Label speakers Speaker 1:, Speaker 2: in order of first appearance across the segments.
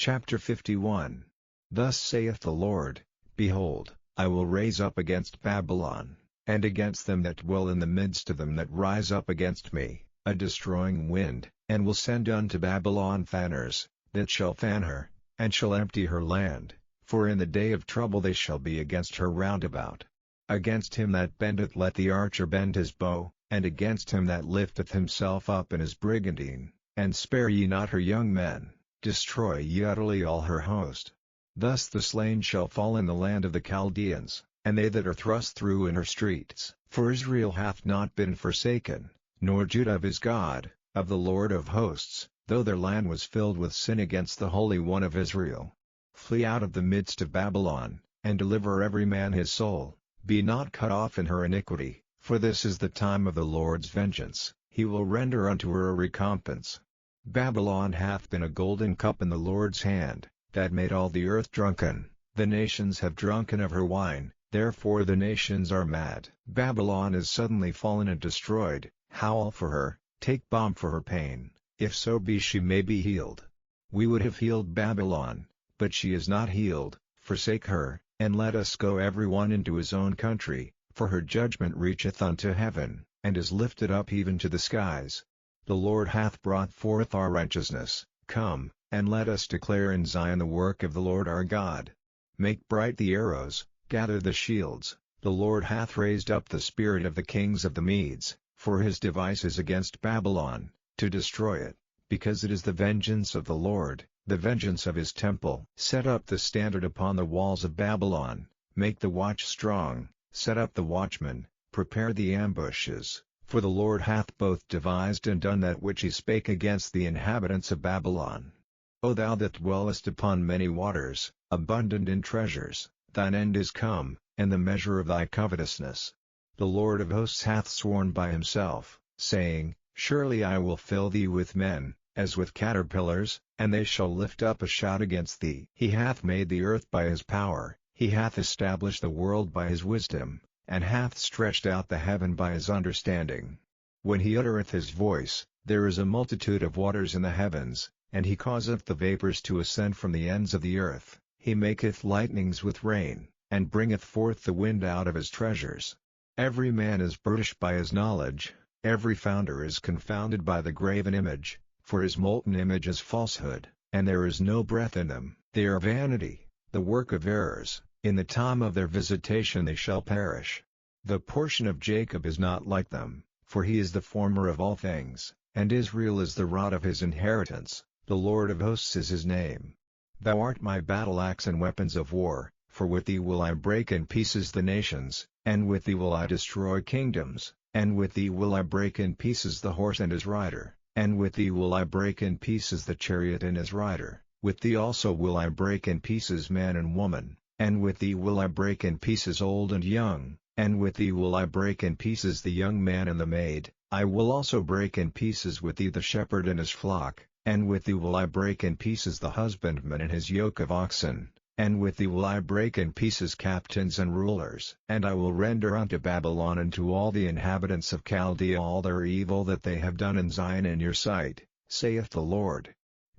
Speaker 1: Chapter 51. Thus saith the Lord, Behold, I will raise up against Babylon, and against them that dwell in the midst of them that rise up against me, a destroying wind, and will send unto Babylon fanners, that shall fan her, and shall empty her land, for in the day of trouble they shall be against her round about. Against him that bendeth let the archer bend his bow, and against him that lifteth himself up in his brigandine, and spare ye not her young men, destroy ye utterly all her host. Thus the slain shall fall in the land of the Chaldeans, and they that are thrust through in her streets. For Israel hath not been forsaken, nor Judah of his God, of the Lord of hosts, though their land was filled with sin against the Holy One of Israel. Flee out of the midst of Babylon, and deliver every man his soul. Be not cut off in her iniquity, for this is the time of the Lord's vengeance, he will render unto her a recompense. Babylon hath been a golden cup in the Lord's hand, that made all the earth drunken. The nations have drunken of her wine, therefore the nations are mad. Babylon is suddenly fallen and destroyed. Howl for her, take balm for her pain, if so be she may be healed. We would have healed Babylon, but she is not healed. Forsake her, and let us go every one into his own country, for her judgment reacheth unto heaven, and is lifted up even to the skies. The Lord hath brought forth our righteousness. Come, and let us declare in Zion the work of the Lord our God. Make bright the arrows, gather the shields. The Lord hath raised up the spirit of the kings of the Medes, for his device is against Babylon, to destroy it, because it is the vengeance of the Lord, the vengeance of his temple. Set up the standard upon the walls of Babylon, make the watch strong, set up the watchmen, prepare the ambushes, for the Lord hath both devised and done that which he spake against the inhabitants of Babylon. O thou that dwellest upon many waters, abundant in treasures, thine end is come, and the measure of thy covetousness. The Lord of hosts hath sworn by himself, saying, Surely I will fill thee with men, as with caterpillars, and they shall lift up a shout against thee. He hath made the earth by his power, he hath established the world by his wisdom, and hath stretched out the heaven by his understanding. When he uttereth his voice, there is a multitude of waters in the heavens, and he causeth the vapors to ascend from the ends of the earth. He maketh lightnings with rain, and bringeth forth the wind out of his treasures. Every man is brutish by his knowledge, every founder is confounded by the graven image, for his molten image is falsehood, and there is no breath in them. They are vanity, the work of errors, in the time of their visitation they shall perish. The portion of Jacob is not like them, for he is the former of all things, and Israel is the rod of his inheritance. The Lord of hosts is his name. Thou art my battle axe and weapons of war, for with thee will I break in pieces the nations, and with thee will I destroy kingdoms, and with thee will I break in pieces the horse and his rider, and with thee will I break in pieces the chariot and his rider, with thee also will I break in pieces man and woman, and with thee will I break in pieces old and young, and with thee will I break in pieces the young man and the maid. I will also break in pieces with thee the shepherd and his flock, and with thee will I break in pieces the husbandman and his yoke of oxen, and with thee will I break in pieces captains and rulers. And I will render unto Babylon and to all the inhabitants of Chaldea all their evil that they have done in Zion in your sight, saith the Lord.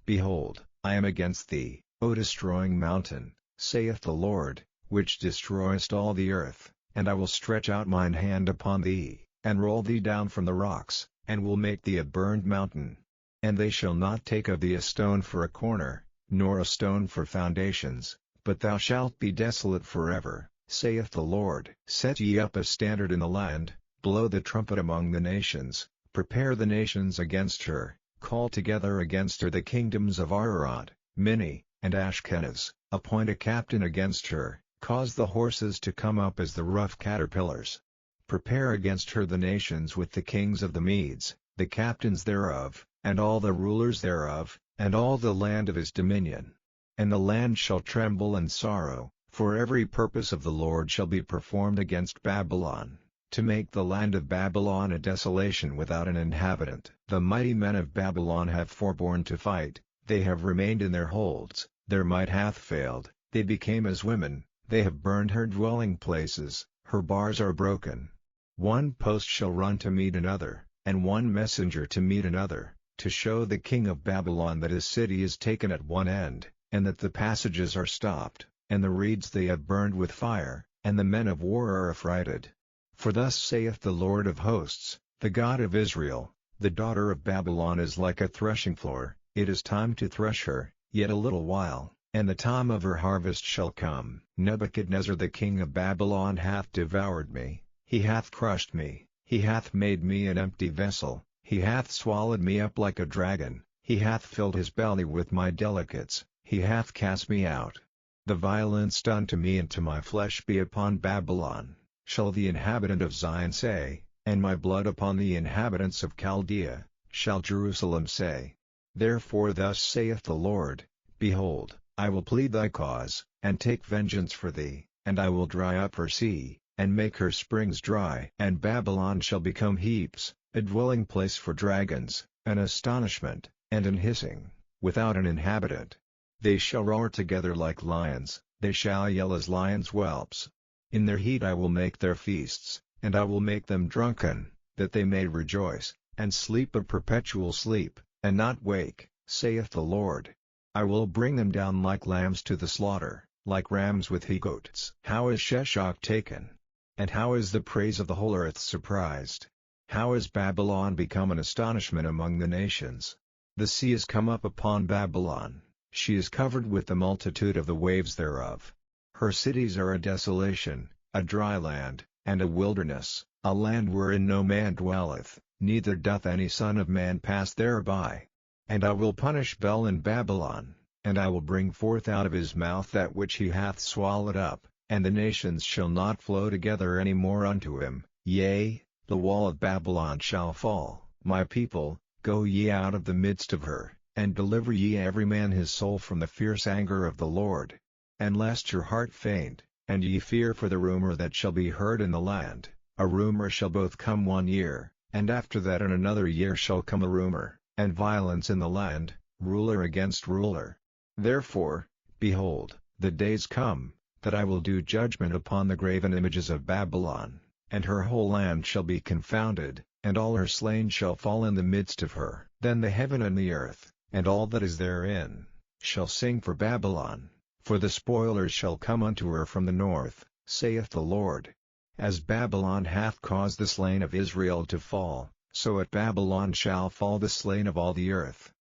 Speaker 1: Behold, I am against thee, O destroying mountain, saith the Lord, which destroyest all the earth, and I will stretch out mine hand upon thee, and roll thee down from the rocks, and will make thee a burned mountain. And they shall not take of thee a stone for a corner, nor a stone for foundations, but thou shalt be desolate forever, saith the Lord. Set ye up a standard in the land, blow the trumpet among the nations, prepare the nations against her, call together against her the kingdoms of Ararat, Minni, and Ashkenaz, appoint a captain against her, cause the horses to come up as the rough caterpillars. Prepare against her the nations with the kings of the Medes, the captains thereof, and all the rulers thereof, and all the land of his dominion. And the land shall tremble and sorrow, for every purpose of the Lord shall be performed against Babylon, to make the land of Babylon a desolation without an inhabitant. The mighty men of Babylon have forborne to fight, they have remained in their holds, their might hath failed, they became as women, they have burned her dwelling places, her bars are broken. One post shall run to meet another, and one messenger to meet another, to show the king of Babylon that his city is taken at one end, and that the passages are stopped, and the reeds they have burned with fire, and the men of war are affrighted. For thus saith the Lord of hosts, the God of Israel, the daughter of Babylon is like a threshing floor, it is time to thresh her, yet a little while, and the time of her harvest shall come. Nebuchadnezzar the king of Babylon hath devoured me, he hath crushed me, he hath made me an empty vessel, he hath swallowed me up like a dragon, he hath filled his belly with my delicates, he hath cast me out. The violence done to me and to my flesh be upon Babylon, shall the inhabitant of Zion say, and my blood upon the inhabitants of Chaldea, shall Jerusalem say. Therefore thus saith the Lord, Behold, I will plead thy cause, and take vengeance for thee, and I will dry up her sea, and make her springs dry. And Babylon shall become heaps, a dwelling place for dragons, an astonishment, and an hissing, without an inhabitant. They shall roar together like lions, they shall yell as lions' whelps. In their heat I will make their feasts, and I will make them drunken, that they may rejoice, and sleep a perpetual sleep, and not wake, saith the Lord. I will bring them down like lambs to the slaughter, like rams with he-goats. How is Sheshach taken? And how is the praise of the whole earth surprised? How is Babylon become an astonishment among the nations? The sea is come up upon Babylon, she is covered with the multitude of the waves thereof. Her cities are a desolation, a dry land, and a wilderness, a land wherein no man dwelleth, neither doth any son of man pass thereby. And I will punish Bel in Babylon, and I will bring forth out of his mouth that which he hath swallowed up, and the nations shall not flow together any more unto him. Yea, the wall of Babylon shall fall. My people, go ye out of the midst of her, and deliver ye every man his soul from the fierce anger of the Lord. And lest your heart faint, and ye fear for the rumor that shall be heard in the land, a rumor shall both come 1 year, and after that in another year shall come a rumor, and violence in the land, ruler against ruler. Therefore, behold, the days come, that I will do judgment upon the graven images of Babylon, and her whole land shall be confounded, and all her slain shall fall in the midst of her. Then the heaven and the earth, and all that is therein, shall sing for Babylon, for the spoilers shall come unto her from the north, saith the Lord. As Babylon hath caused the slain of Israel to fall, so at Babylon shall fall the slain of all the earth.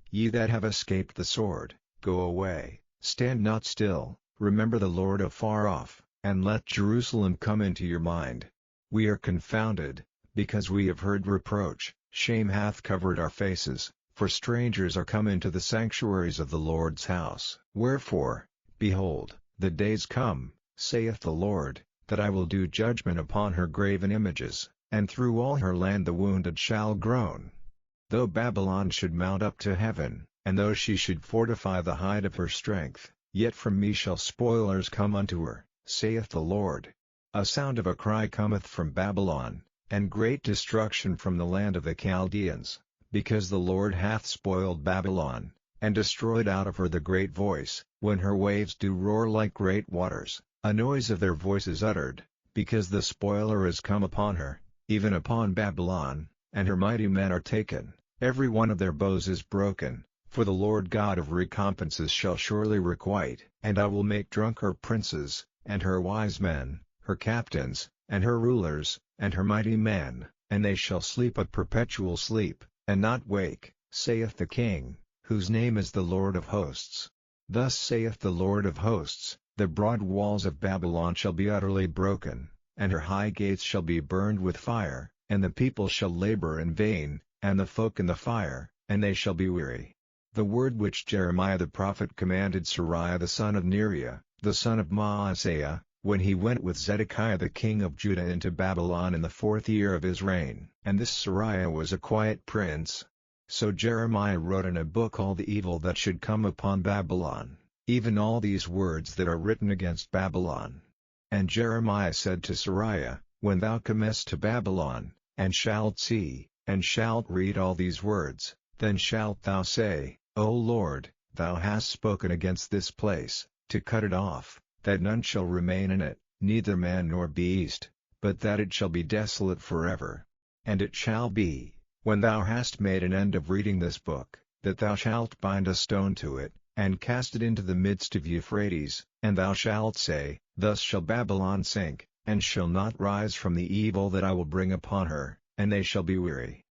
Speaker 1: Ye that have escaped the sword, go away, stand not still, remember the Lord afar off, and let Jerusalem come into your mind. We are confounded, because we have heard reproach, shame hath covered our faces, for strangers are come into the sanctuaries of the Lord's house. Wherefore, behold, the days come, saith the Lord, that I will do judgment upon her graven images, and through all her land the wounded shall groan. Though Babylon should mount up to heaven, and though she should fortify the height of her strength, yet from me shall spoilers come unto her, saith the Lord. A sound of a cry cometh from Babylon, and great destruction from the land of the Chaldeans, because the Lord hath spoiled Babylon, and destroyed out of her the great voice. When her waves do roar like great waters, a noise of their voices uttered, because the spoiler is come upon her, even upon Babylon, and her mighty men are taken, every one of their bows is broken, for the Lord God of recompenses shall surely requite. And I will make drunk her princes, and her wise men, her captains, and her rulers, and her mighty men, and they shall sleep a perpetual sleep, and not wake, saith the King, whose name is the Lord of hosts. Thus saith the Lord of hosts, the broad walls of Babylon shall be utterly broken, and her high gates shall be burned with fire, and the people shall labor in vain, and the folk in the fire, and they shall be weary. The word which Jeremiah the prophet commanded Seraiah the son of Neriah, the son of Maaseiah, when he went with Zedekiah the king of Judah into Babylon in the 4th year of his reign. And this Seraiah was a quiet prince. So Jeremiah wrote in a book all the evil that should come upon Babylon, even all these words that are written against Babylon. And Jeremiah said to Seraiah, When thou comest to Babylon, and shalt see, and shalt read all these words, then shalt thou say, O Lord, thou hast spoken against this place, to cut it off, that none shall remain in it, neither man nor beast, but that it shall be desolate forever. And it shall be, when thou hast made an end of reading this book, that thou shalt bind a stone to it, and cast it into the midst of Euphrates, and thou shalt say, Thus shall Babylon sink, and shall not rise from the evil that I will bring upon her, and they shall be weary.